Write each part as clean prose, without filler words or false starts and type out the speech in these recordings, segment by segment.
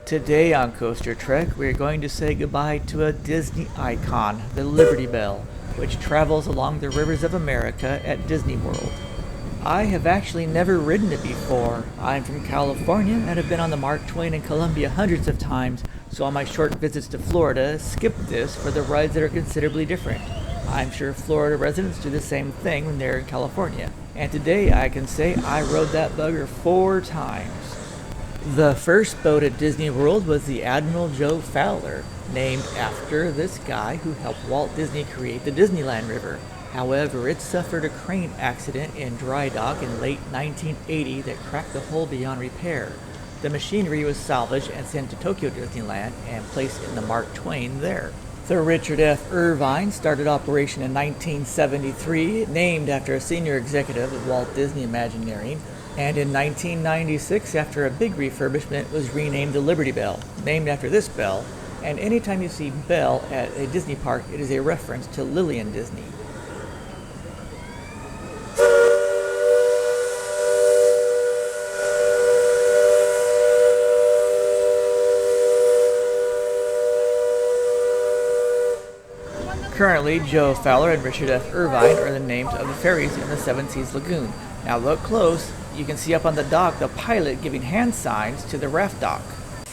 Today on Coaster Trek, we are going to say goodbye to a Disney icon, the Liberty Belle, which travels along the rivers of America at Disney World. I have actually never ridden it before. I'm from California and have been on the Mark Twain and Columbia hundreds of times, so on my short visits to Florida, skip this for the rides that are considerably different. I'm sure Florida residents do the same thing when they're in California. And today I can say I rode that bugger 4 times. The first boat at Disney World was the Admiral Joe Fowler, named after this guy who helped Walt Disney create the Disneyland River. However, it suffered a crane accident in dry dock in late 1980 that cracked the hull beyond repair. The machinery was salvaged and sent to Tokyo Disneyland and placed in the Mark Twain there. The Richard F. Irvine started operation in 1973, named after a senior executive at Walt Disney Imagineering, and in 1996, after a big refurbishment, was renamed the Liberty Belle, named after this belle, and anytime you see Belle at a Disney park, it is a reference to Lillian Disney. Currently, Joe Fowler and Richard F. Irvine are the names of the ferries in the Seven Seas Lagoon. Now look close, you can see up on the dock the pilot giving hand signs to the raft dock.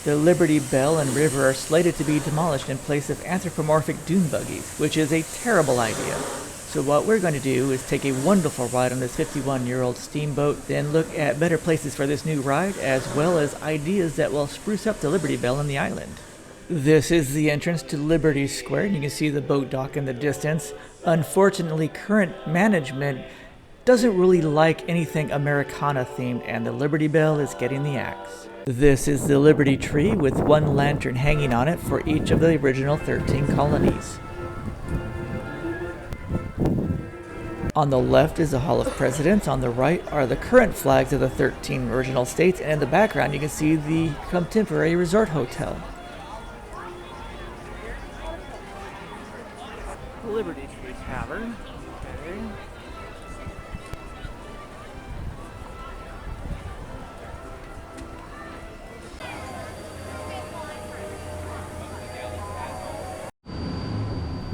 The Liberty Belle and river are slated to be demolished in place of anthropomorphic dune buggies, which is a terrible idea. So what we're going to do is take a wonderful ride on this 51-year-old steamboat, then look at better places for this new ride, as well as ideas that will spruce up the Liberty Belle and the island. This is the entrance to Liberty Square, and you can see the boat dock in the distance. Unfortunately, current management doesn't really like anything Americana themed, and the Liberty Belle is getting the axe. This is the Liberty Tree with one lantern hanging on it for each of the original 13 colonies. On the left is the Hall of Presidents, on the right are the current flags of the 13 original states, and in the background you can see the Contemporary Resort Hotel. Liberty Tree Tavern. Okay.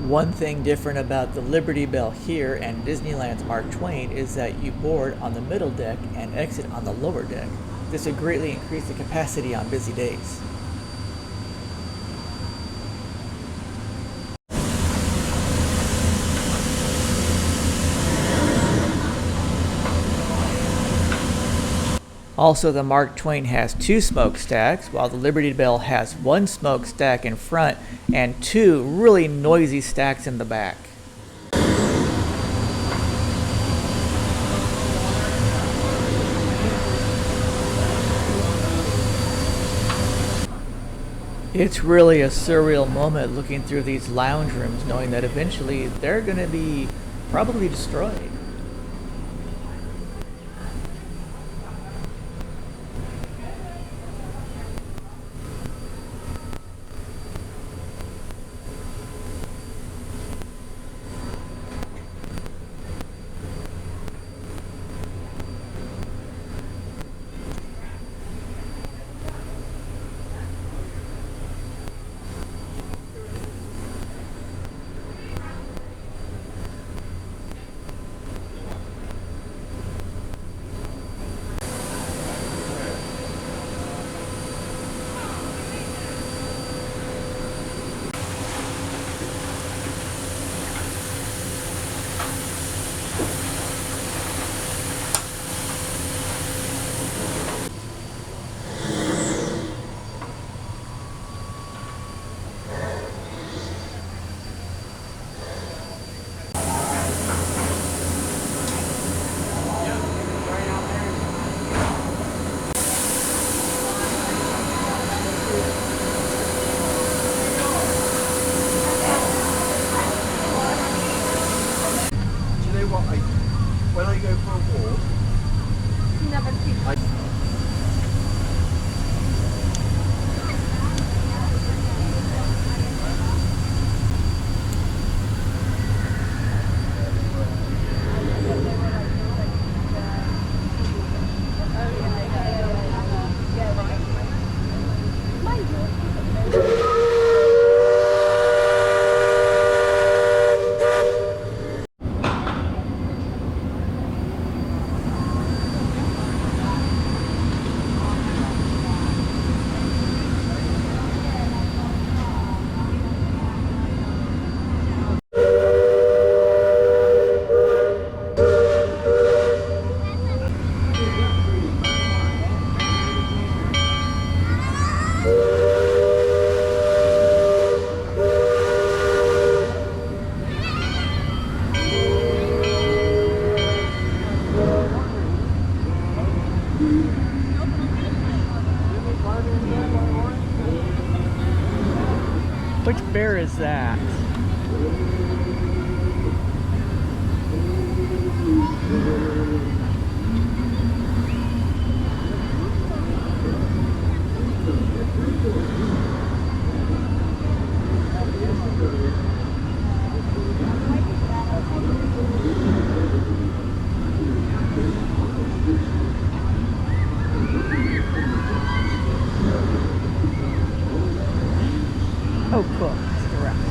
One thing different about the Liberty Belle here and Disneyland's Mark Twain is that you board on the middle deck and exit on the lower deck. This would greatly increase the capacity on busy days. Also, the Mark Twain has 2 smokestacks, while the Liberty Belle has 1 smokestack in front and 2 really noisy stacks in the back. It's really a surreal moment looking through these lounge rooms, knowing that eventually they're going to be probably destroyed. Which bear is that? Oh, cool. It's direct.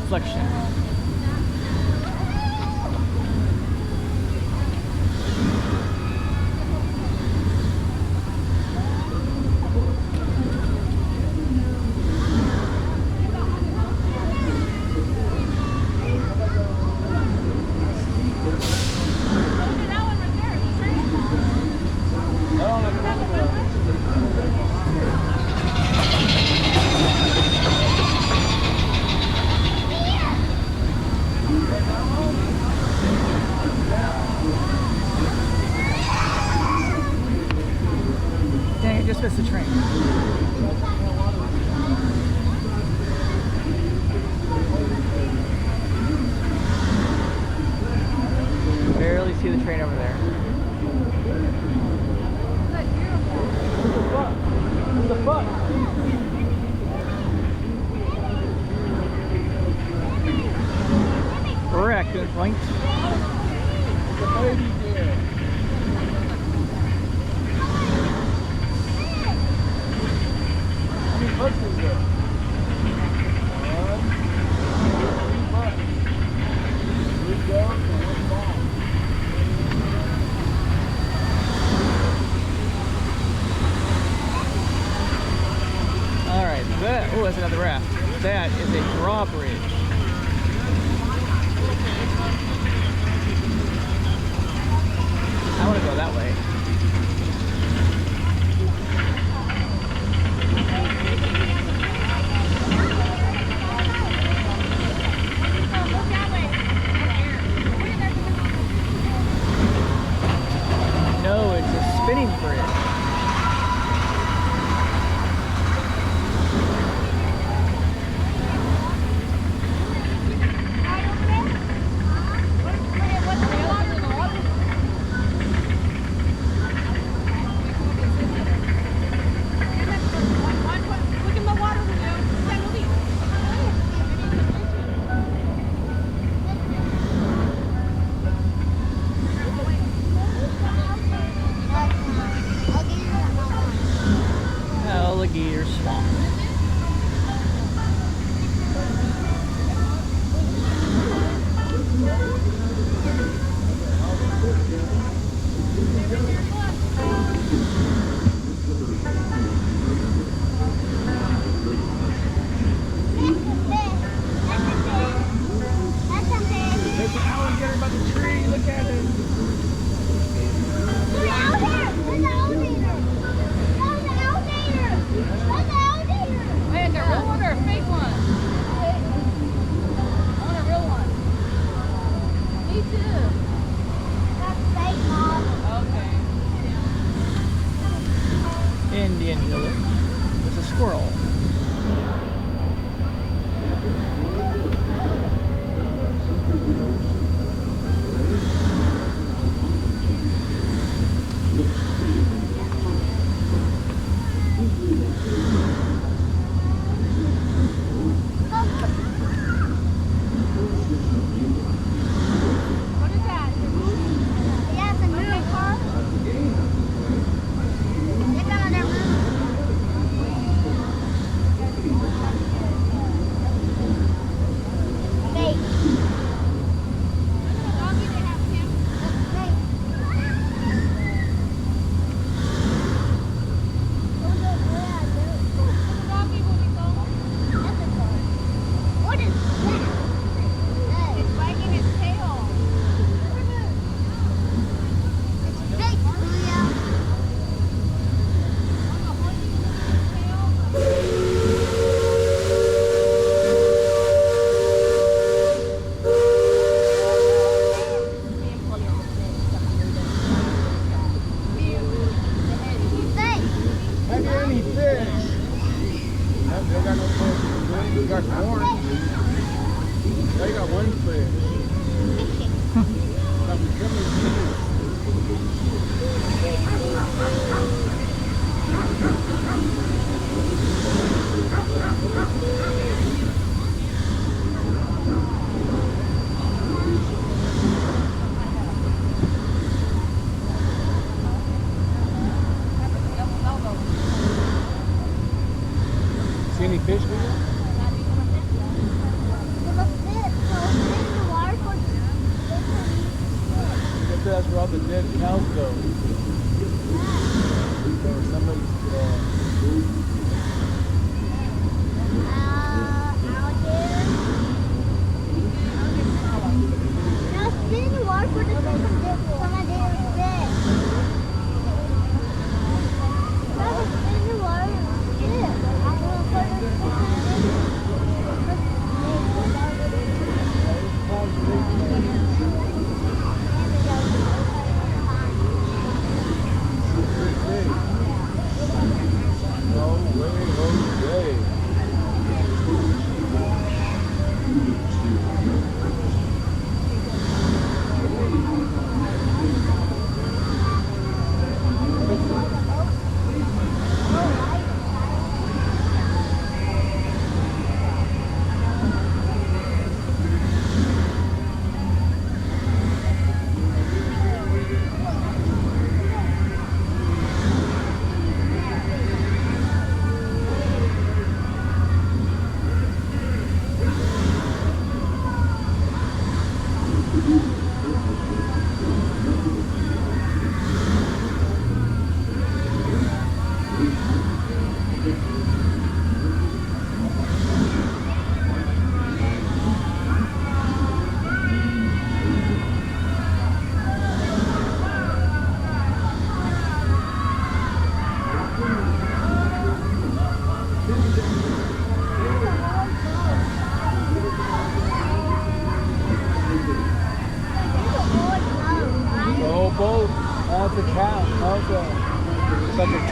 reflection. point. The baby deer. How many bucks is there? 1, 2, 3 bucks. 3 dogs and 1 ball. Alright, oh, that's another raft. That is a drawbridge. I want to go that way. No, it's a spinning bridge. Alligator swamp. There's an alligator by the tree. Look at it. There's an alligator. There's an alligator. There's an alligator. There's an alligator. Wait, is there a real one or a fake one? I want a real one. Me too. That's fake, Mom. Okay. Indian village. There's a squirrel. What is that? Yeah, it's a new car. Look at that roof. Fake. Doggy, they have him. That's fake. Doggy, will we go? That's a car. What is that? It's wagging its tail. It's fake, Julia. Fake. Have you any fish? Nope, they got no fish. They got corn. They got 1 fish. Now we come and see any fish with you? Give us this. So in the water for That's where all the dead cows go. Or somebody's alligator. Now spin in the water for the some alligator fish. Now spin in the water and fish. I'm gonna put it No.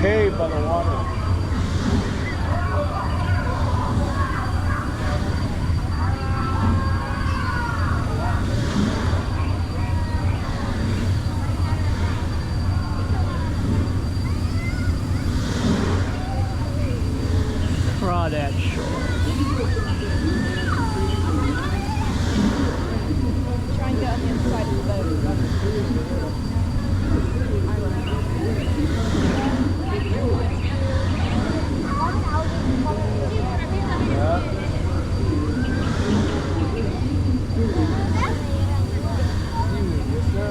cave by the water. Crawdad Shore. Try and get on the other side of the boat. Yes, sir.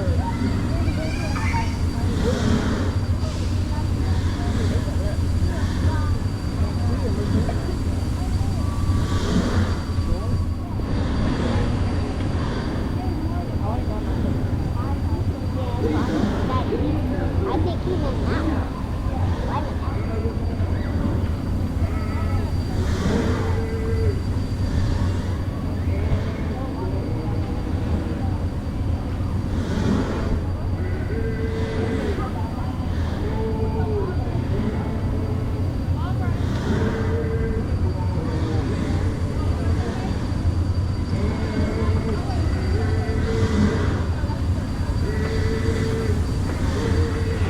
I think he went out. Why not?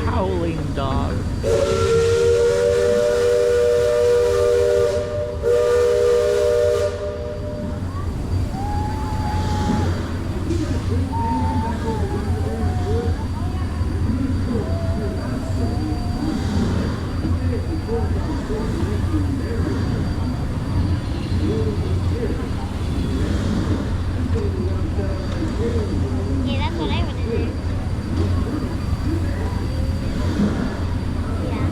Howling dog. Yeah, that's what I want to do. Yeah.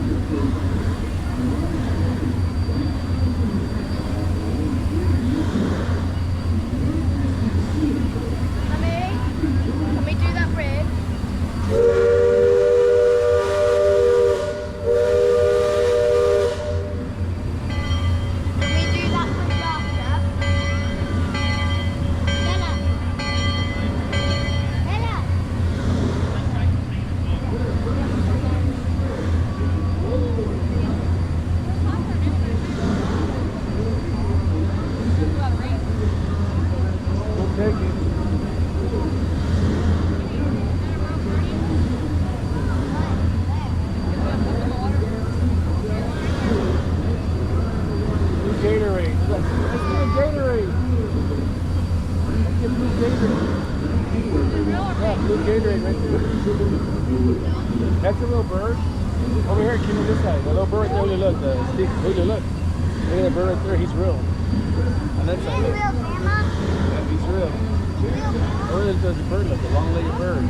Mummy, can we do that bridge? Can we do that bridge after? Bella. Bella. We'll take it. Blue Gatorade. Let's get a Gatorade. Let's get blue Gatorade. Yeah, blue Gatorade right there. That's a little bird. Over here, Kim, on this side. The little bird right there. Look, the stick. Look. Look at that bird right there. He's real. On that He's side. real, Look. Grandma. Yeah, he's real. He's real. Or there's a bird, like a long-legged bird.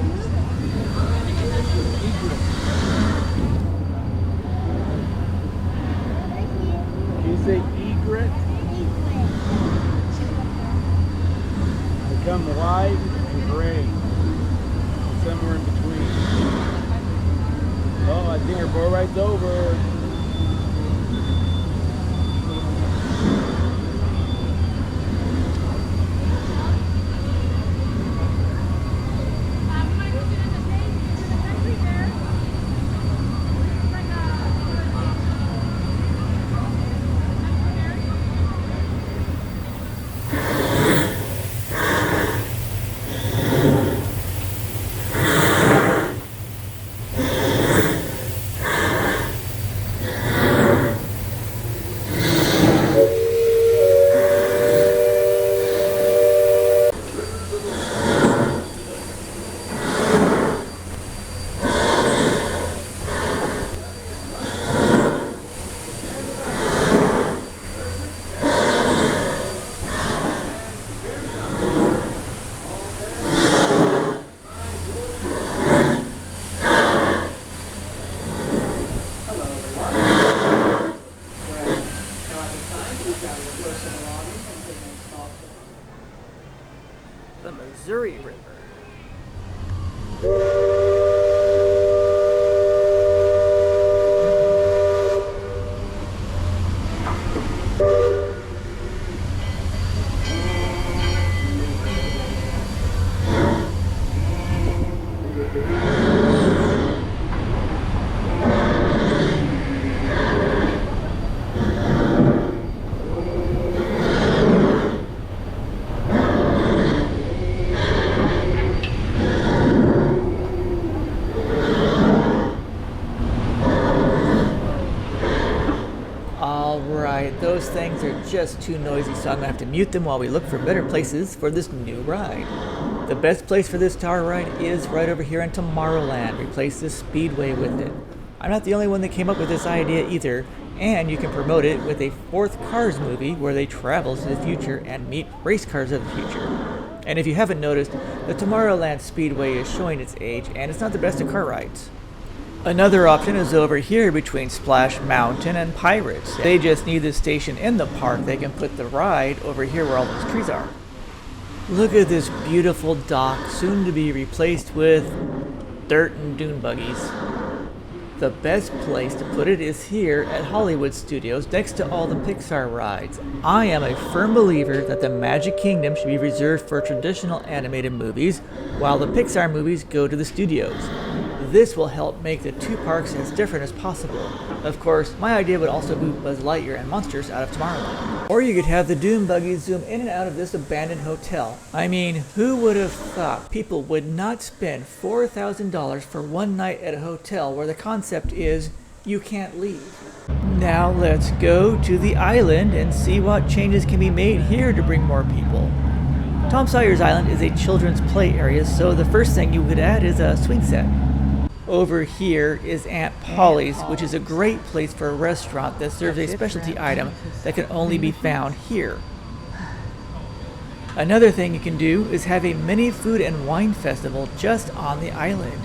Can you say egret? They come white and gray. And somewhere in between. Oh, I think our boat ride's over. The Missouri River. just too noisy, so I'm gonna have to mute them while we look for better places for this new ride. The best place for this tower ride is right over here in Tomorrowland. Replace this speedway with it. I'm not the only one that came up with this idea either, and you can promote it with a fourth Cars movie where they travel to the future and meet race cars of the future. And if you haven't noticed, the Tomorrowland Speedway is showing its age, and it's not the best of car rides. Another option is over here between Splash Mountain and Pirates. They just need this station in the park. They can put the ride over here where all those trees are. Look at this beautiful dock, soon to be replaced with dirt and dune buggies. The best place to put it is here at Hollywood Studios next to all the Pixar rides. I am a firm believer that the Magic Kingdom should be reserved for traditional animated movies, while the Pixar movies go to the studios. This will help make the two parks as different as possible. Of course, my idea would also boot Buzz Lightyear and Monsters out of Tomorrowland. Or you could have the Dune buggies zoom in and out of this abandoned hotel. I mean, who would have thought people would not spend $4,000 for one night at a hotel where the concept is you can't leave? Now let's go to the island and see what changes can be made here to bring more people. Tom Sawyer's Island is a children's play area, so the first thing you could add is a swing set. Over here is Aunt Polly's, which is a great place for a restaurant that serves a specialty item that can only be found here. Another thing you can do is have a mini food and wine festival just on the island.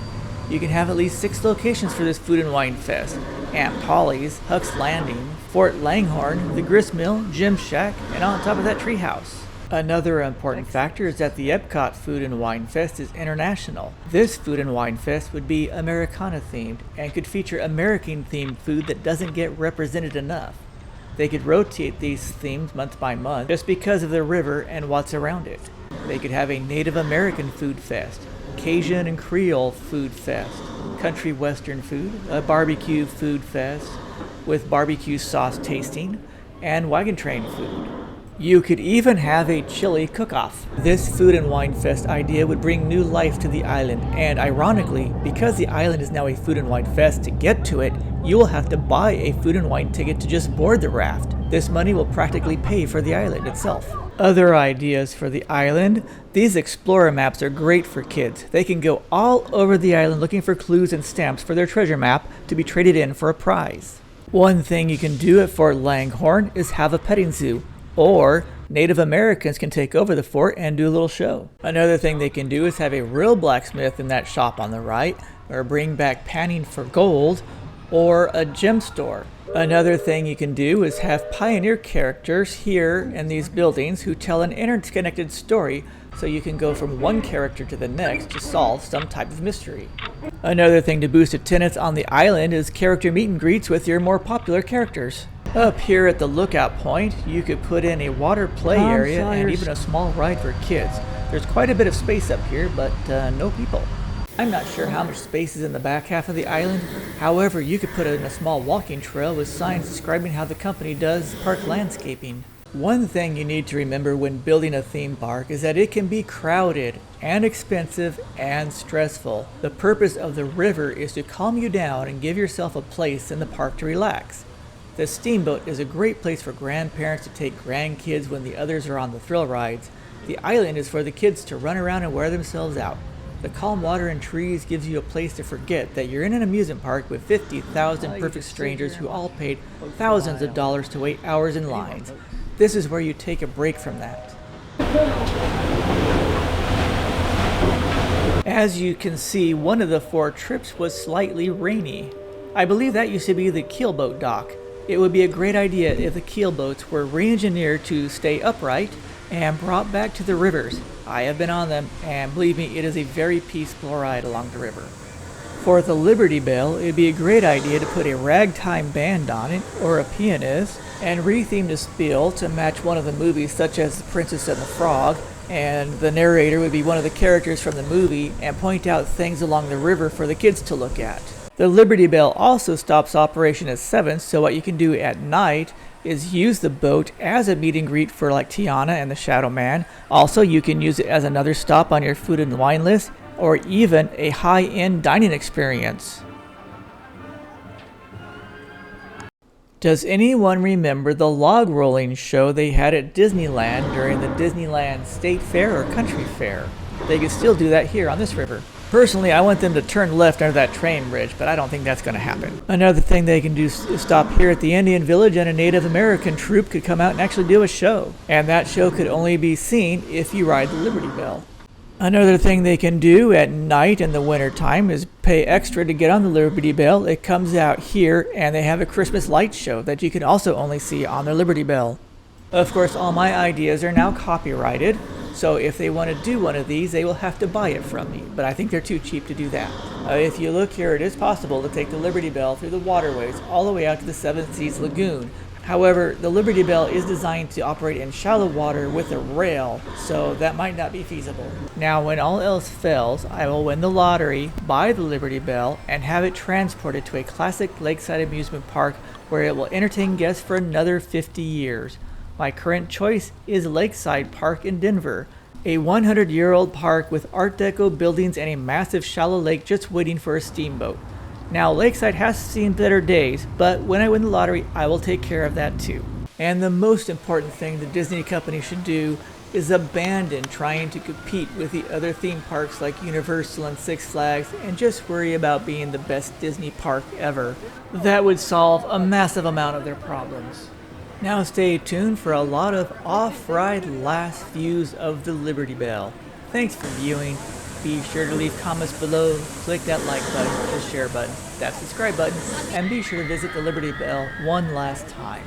You can have at least 6 locations for this food and wine fest: Aunt Polly's, Huck's Landing, Fort Langhorne, the Grist Mill, Jim Shack, and on top of that, Treehouse. Another important factor is that the Epcot Food and Wine Fest is international. This Food and Wine Fest would be Americana themed and could feature American themed food that doesn't get represented enough. They could rotate these themes month by month just because of the river and what's around it. They could have a Native American food fest, Cajun and Creole food fest, country western food, a barbecue food fest with barbecue sauce tasting, and wagon train food. You could even have a chili cook-off. This Food and Wine Fest idea would bring new life to the island, and ironically, because the island is now a Food and Wine Fest, to get to it, you will have to buy a food and wine ticket to just board the raft. This money will practically pay for the island itself. Other ideas for the island: these explorer maps are great for kids. They can go all over the island looking for clues and stamps for their treasure map to be traded in for a prize. One thing you can do at Fort Langhorne is have a petting zoo. Or Native Americans can take over the fort and do a little show. Another thing they can do is have a real blacksmith in that shop on the right, or bring back panning for gold, or a gem store. Another thing you can do is have pioneer characters here in these buildings who tell an interconnected story, so you can go from one character to the next to solve some type of mystery. Another thing to boost attendance on the island is character meet and greets with your more popular characters. Up here at the lookout point, you could put in a water play area and even a small ride for kids. There's quite a bit of space up here, but no people. I'm not sure how much space is in the back half of the island. However, you could put in a small walking trail with signs describing how the company does park landscaping. One thing you need to remember when building a theme park is that it can be crowded and expensive and stressful. The purpose of the river is to calm you down and give yourself a place in the park to relax. The steamboat is a great place for grandparents to take grandkids when the others are on the thrill rides. The island is for the kids to run around and wear themselves out. The calm water and trees gives you a place to forget that you're in an amusement park with 50,000 perfect strangers who all paid thousands of dollars to wait hours in lines. This is where you take a break from that. As you can see, one of the 4 trips was slightly rainy. I believe that used to be the keelboat dock. It would be a great idea if the keelboats were re-engineered to stay upright and brought back to the rivers. I have been on them, and believe me, it is a very peaceful ride along the river. For the Liberty Belle, it would be a great idea to put a ragtime band on it, or a pianist, and retheme the spiel to match one of the movies such as The Princess and the Frog, and the narrator would be one of the characters from the movie and point out things along the river for the kids to look at. The Liberty Belle also stops operation at 7, so what you can do at night is use the boat as a meet and greet for like Tiana and the Shadow Man. Also, you can use it as another stop on your food and wine list, or even a high-end dining experience. Does anyone remember the log rolling show they had at Disneyland during the Disneyland State Fair or Country Fair? They could still do that here on this river. Personally, I want them to turn left under that train bridge, but I don't think that's going to happen. Another thing they can do is stop here at the Indian Village, and a Native American troupe could come out and actually do a show. And that show could only be seen if you ride the Liberty Belle. Another thing they can do at night in the winter time is pay extra to get on the Liberty Belle. It comes out here, and they have a Christmas light show that you can also only see on the Liberty Belle. Of course, all my ideas are now copyrighted, so if they want to do one of these, they will have to buy it from me, but I think they're too cheap to do that. If you look here, it is possible to take the Liberty Belle through the waterways all the way out to the Seven Seas Lagoon. However, the Liberty Belle is designed to operate in shallow water with a rail, so that might not be feasible. Now, when all else fails, I will win the lottery, buy the Liberty Belle, and have it transported to a classic lakeside amusement park where it will entertain guests for another 50 years. My current choice is Lakeside Park in Denver, a 100-year-old park with Art Deco buildings and a massive shallow lake just waiting for a steamboat. Now, Lakeside has seen better days, but when I win the lottery, I will take care of that too. And the most important thing the Disney company should do is abandon trying to compete with the other theme parks like Universal and Six Flags and just worry about being the best Disney park ever. That would solve a massive amount of their problems. Now stay tuned for a lot of off-ride last views of the Liberty Belle. Thanks for viewing. Be sure to leave comments below, click that like button, the share button, that subscribe button, and be sure to visit the Liberty Belle one last time.